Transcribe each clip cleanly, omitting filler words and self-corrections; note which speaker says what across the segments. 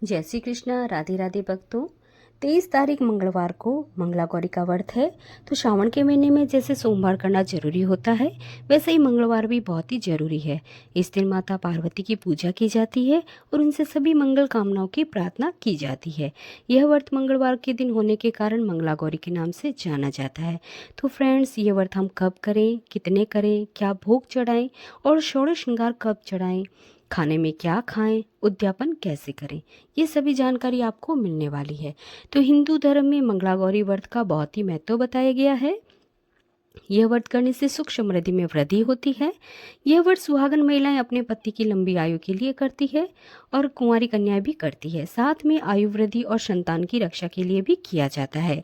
Speaker 1: जय श्री कृष्णा। राधे राधे भक्तों। 23 तारीख मंगलवार को मंगला गौरी का व्रत है। तो श्रावण के महीने में जैसे सोमवार करना जरूरी होता है, वैसे ही मंगलवार भी बहुत ही जरूरी है। इस दिन माता पार्वती की पूजा की जाती है और उनसे सभी मंगल कामनाओं की प्रार्थना की जाती है। यह व्रत मंगलवार के दिन होने के कारण मंगला गौरी के नाम से जाना जाता है। तो फ्रेंड्स, ये व्रत हम कब करें, कितने करें, क्या भोग चढ़ाएं और षोडश श्रृंगार कब चढ़ाएं, खाने में क्या खाएं, उद्यापन कैसे करें, ये सभी जानकारी आपको मिलने वाली है। तो हिंदू धर्म में मंगला गौरी व्रत का बहुत ही महत्व बताया गया है। यह व्रत करने से सुख समृद्धि में वृद्धि होती है। यह व्रत सुहागन महिलाएं अपने पति की लंबी आयु के लिए करती है और कुंवारी कन्याएं भी करती है। साथ में आयु वृद्धि और संतान की रक्षा के लिए भी किया जाता है।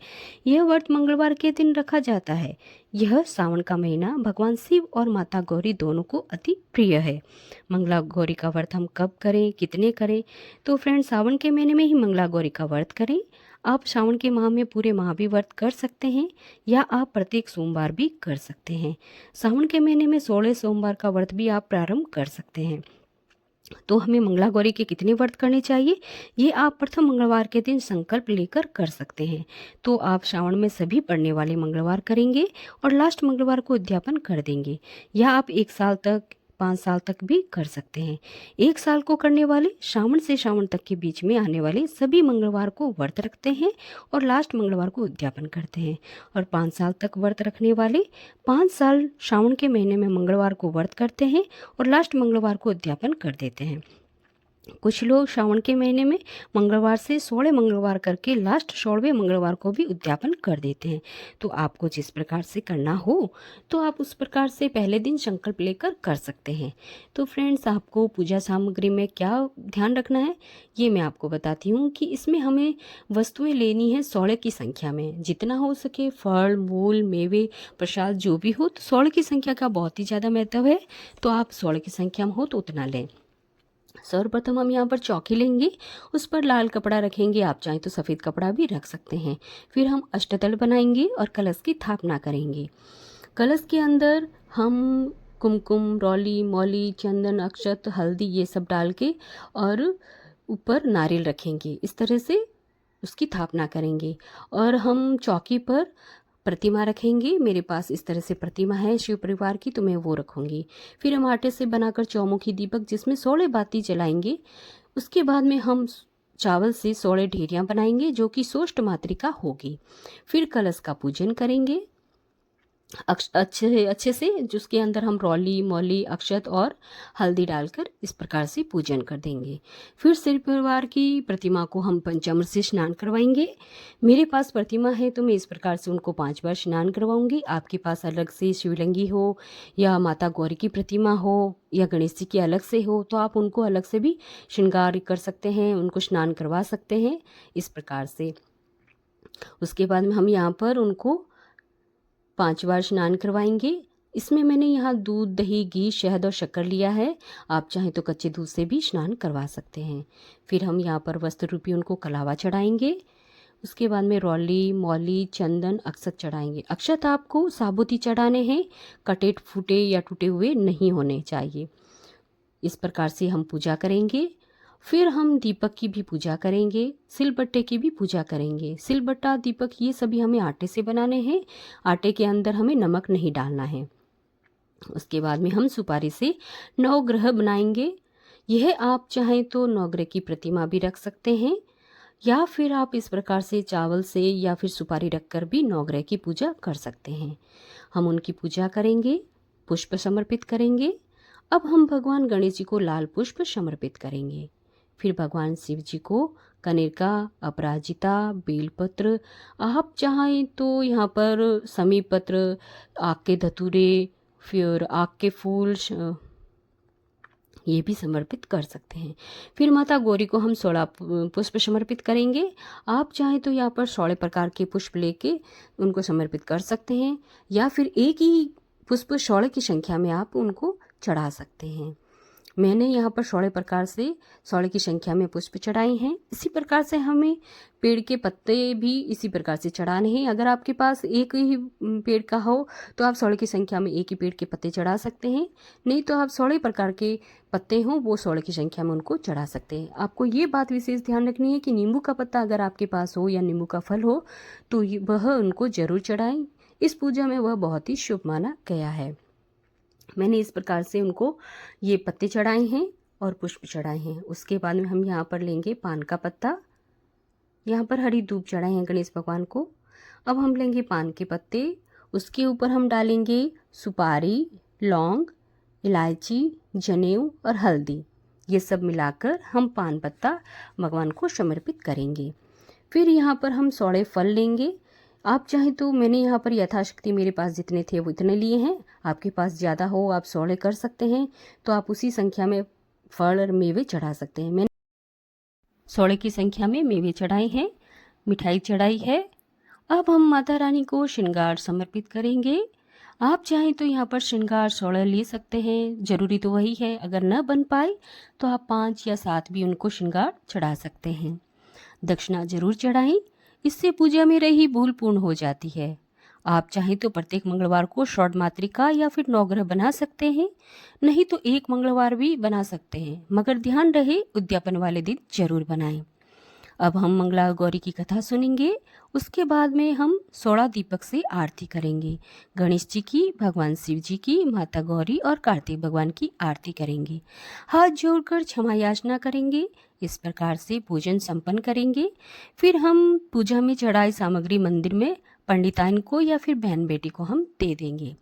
Speaker 1: यह व्रत मंगलवार के दिन रखा जाता है। यह सावन का महीना भगवान शिव और माता गौरी दोनों को अति प्रिय है। मंगला गौरी का व्रत हम कब करें, कितने करें? तो फ्रेंड, सावन के महीने में ही मंगला गौरी का व्रत करें। आप श्रावण के माह में पूरे माह भी व्रत कर सकते हैं या आप प्रत्येक सोमवार भी कर सकते हैं। सावन के महीने में 16 सोमवार का व्रत भी आप प्रारंभ कर सकते हैं। तो हमें मंगला गौरी के कितने व्रत करने चाहिए, ये आप प्रथम मंगलवार के दिन संकल्प लेकर कर सकते हैं। तो आप श्रावण में सभी पड़ने वाले मंगलवार करेंगे और लास्ट मंगलवार को उद्यापन कर देंगे, या आप 1 साल तक, 5 साल तक भी कर सकते हैं। 1 साल को करने वाले श्रावण से श्रावण तक के बीच में आने वाले सभी मंगलवार को व्रत रखते हैं और लास्ट मंगलवार को उद्यापन करते हैं। और 5 साल तक व्रत रखने वाले 5 साल श्रावण के महीने में मंगलवार को व्रत करते हैं और लास्ट मंगलवार को उद्यापन कर देते हैं। कुछ लोग श्रावण के महीने में मंगलवार से 16 मंगलवार करके लास्ट 16वें मंगलवार को भी उद्यापन कर देते हैं। तो आपको जिस प्रकार से करना हो, तो आप उस प्रकार से पहले दिन संकल्प लेकर कर सकते हैं। तो फ्रेंड्स, आपको पूजा सामग्री में क्या ध्यान रखना है, ये मैं आपको बताती हूँ कि इसमें हमें वस्तुएं लेनी है 16 की संख्या में। जितना हो सके फल, मूल, मेवे, प्रसाद जो भी हो, तो 16 की संख्या का बहुत ही ज़्यादा महत्व है। तो आप 16 की संख्या में हो तो उतना लें। सर्वप्रथम हम यहाँ पर चौकी लेंगे, उस पर लाल कपड़ा रखेंगे, आप चाहें तो सफ़ेद कपड़ा भी रख सकते हैं। फिर हम अष्टदल बनाएंगे और कलश की स्थापना करेंगे। कलश के अंदर हम कुमकुम, रौली, मौली, चंदन, अक्षत, हल्दी ये सब डाल के और ऊपर नारियल रखेंगे। इस तरह से उसकी स्थापना करेंगे और हम चौकी पर प्रतिमा रखेंगे। मेरे पास इस तरह से प्रतिमा है शिव परिवार की, तो मैं वो रखूँगी। फिर हम आटे से बनाकर चौमुखी दीपक जिसमें 16 बाती जलाएंगे। उसके बाद में हम चावल से 16 ढेरियाँ बनाएंगे जो कि सोष्ट मातृका होगी। फिर कलश का पूजन करेंगे अच्छे से, जिसके अंदर हम रौली, मौली, अक्षत और हल्दी डालकर इस प्रकार से पूजन कर देंगे। फिर शिव परिवार की प्रतिमा को हम पंचामृत से स्नान करवाएंगे। मेरे पास प्रतिमा है तो मैं इस प्रकार से उनको 5 बार स्नान करवाऊंगी। आपके पास अलग से शिवलिंगी हो या माता गौरी की प्रतिमा हो या गणेश जी की अलग से हो, तो आप उनको अलग से भी श्रृंगार कर सकते हैं, उनको स्नान करवा सकते हैं इस प्रकार से। उसके बाद में हम यहाँ पर उनको 5 बार स्नान करवाएंगे। इसमें मैंने यहाँ दूध, दही, घी, शहद और शक्कर लिया है। आप चाहें तो कच्चे दूध से भी स्नान करवा सकते हैं। फिर हम यहाँ पर वस्त्र रूपी उनको कलावा चढ़ाएंगे। उसके बाद में रौली, मौली, चंदन, अक्षत चढ़ाएंगे। अक्षत आपको साबुत ही चढ़ाने हैं, कटे फूटे या टूटे हुए नहीं होने चाहिए। इस प्रकार से हम पूजा करेंगे। फिर हम दीपक की भी पूजा करेंगे, सिलबट्टे की भी पूजा करेंगे। सिलबट्टा, दीपक ये सभी हमें आटे से बनाने हैं। आटे के अंदर हमें नमक नहीं डालना है। उसके बाद में हम सुपारी से 9 ग्रह बनाएंगे। यह आप चाहें तो 9 ग्रह की प्रतिमा भी रख सकते हैं, या फिर आप इस प्रकार से चावल से या फिर सुपारी रखकर भी 9 ग्रह की पूजा कर सकते हैं। हम उनकी पूजा करेंगे, पुष्प समर्पित करेंगे। अब हम भगवान गणेश जी को लाल पुष्प समर्पित करेंगे। फिर भगवान शिव जी को कनेरका, अपराजिता, बेलपत्र, आप चाहें तो यहाँ पर समी पत्र, आक के धतूरे, फिर आक के फूल ये भी समर्पित कर सकते हैं। फिर माता गौरी को हम 16 पुष्प समर्पित करेंगे। आप चाहें तो यहाँ पर 16 प्रकार के पुष्प लेके उनको समर्पित कर सकते हैं, या फिर एक ही पुष्प 16 की संख्या में आप उनको चढ़ा सकते हैं। मैंने यहाँ पर 16 प्रकार से 16 की संख्या में पुष्प चढ़ाए हैं। इसी प्रकार से हमें पेड़ के पत्ते भी इसी प्रकार से चढ़ाने हैं। अगर आपके पास एक ही पेड़ का हो तो आप 16 की संख्या में एक ही पेड़ के पत्ते चढ़ा सकते हैं, नहीं तो आप 16 प्रकार के पत्ते हों वो 16 की संख्या में उनको चढ़ा सकते हैं। आपको ये बात विशेष ध्यान रखनी है कि नींबू का पत्ता अगर आपके पास हो या नींबू का फल हो तो वह उनको जरूर चढ़ाएं। इस पूजा में वह बहुत ही शुभ माना गया है। मैंने इस प्रकार से उनको ये पत्ते चढ़ाए हैं और पुष्प चढ़ाए हैं। उसके बाद में हम यहाँ पर लेंगे पान का पत्ता, यहाँ पर हरी धूप चढ़ाए हैं गणेश भगवान को। अब हम लेंगे पान के पत्ते, उसके ऊपर हम डालेंगे सुपारी, लौंग, इलायची, जनेऊ और हल्दी। ये सब मिलाकर हम पान पत्ता भगवान को समर्पित करेंगे। फिर यहाँ पर हम 16 फल लेंगे। आप चाहें तो मैंने यहाँ पर यथाशक्ति मेरे पास जितने थे वो इतने लिए हैं। आपके पास ज़्यादा हो आप 16 कर सकते हैं तो आप उसी संख्या में फल और मेवे चढ़ा सकते हैं। मैंने 16 की संख्या में मेवे चढ़ाए हैं, मिठाई चढ़ाई है। अब हम माता रानी को श्रृंगार समर्पित करेंगे। आप चाहें तो यहाँ पर श्रृंगार 16 ले सकते हैं, जरूरी तो वही है। अगर न बन पाए तो आप 5 या 7 भी उनको श्रृंगार चढ़ा सकते हैं। दक्षिणा जरूर चढ़ाएं, इससे पूजा में रही भूल पूर्ण हो जाती है। आप चाहें तो प्रत्येक मंगलवार को षोडश मातृका या फिर नवग्रह बना सकते हैं, नहीं तो एक मंगलवार भी बना सकते हैं, मगर ध्यान रहे उद्यापन वाले दिन जरूर बनाएं। अब हम मंगला गौरी की कथा सुनेंगे। उसके बाद में हम 16 दीपक से आरती करेंगे। गणेश जी की, भगवान शिव जी की, माता गौरी और कार्तिक भगवान की आरती करेंगे। हाथ जोड़कर क्षमा याचना करेंगे। इस प्रकार से पूजन संपन्न करेंगे। फिर हम पूजा में चढ़ाई सामग्री मंदिर में पंडिताइन को या फिर बहन बेटी को हम दे देंगे।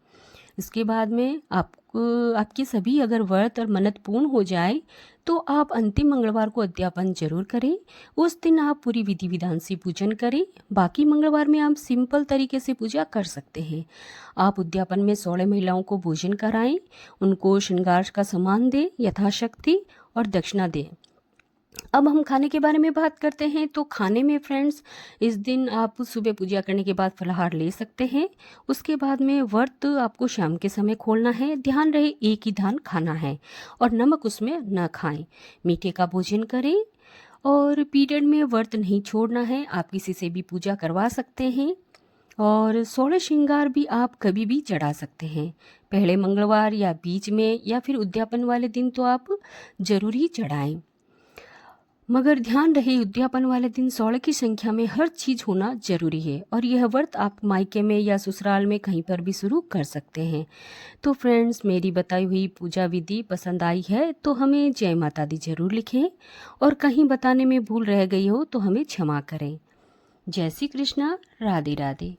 Speaker 1: इसके बाद में आपकी सभी अगर व्रत और मन्नत पूर्ण हो जाए तो आप अंतिम मंगलवार को अध्यापन जरूर करें। उस दिन आप पूरी विधि विधान से पूजन करें। बाकी मंगलवार में आप सिंपल तरीके से पूजा कर सकते हैं। आप उद्यापन में 16 महिलाओं को भोजन कराएं, उनको श्रृंगार का सामान दें यथाशक्ति और दक्षिणा दें। अब हम खाने के बारे में बात करते हैं। तो खाने में फ्रेंड्स, इस दिन आप सुबह पूजा करने के बाद फलाहार ले सकते हैं। उसके बाद में व्रत आपको शाम के समय खोलना है। ध्यान रहे एक ही धान खाना है और नमक उसमें न खाएं। मीठे का भोजन करें और पीरियड में व्रत नहीं छोड़ना है। आप किसी से भी पूजा करवा सकते हैं और 16 श्रृंगार भी आप कभी भी चढ़ा सकते हैं, पहले मंगलवार या बीच में या फिर उद्यापन वाले दिन तो आप जरूर ही चढ़ाएं। मगर ध्यान रहे उद्यापन वाले दिन 16 की संख्या में हर चीज होना जरूरी है और यह व्रत आप मायके में या ससुराल में कहीं पर भी शुरू कर सकते हैं। तो फ्रेंड्स, मेरी बताई हुई पूजा विधि पसंद आई है तो हमें जय माता दी जरूर लिखें और कहीं बताने में भूल रह गई हो तो हमें क्षमा करें। जय श्री कृष्णा, राधे राधे।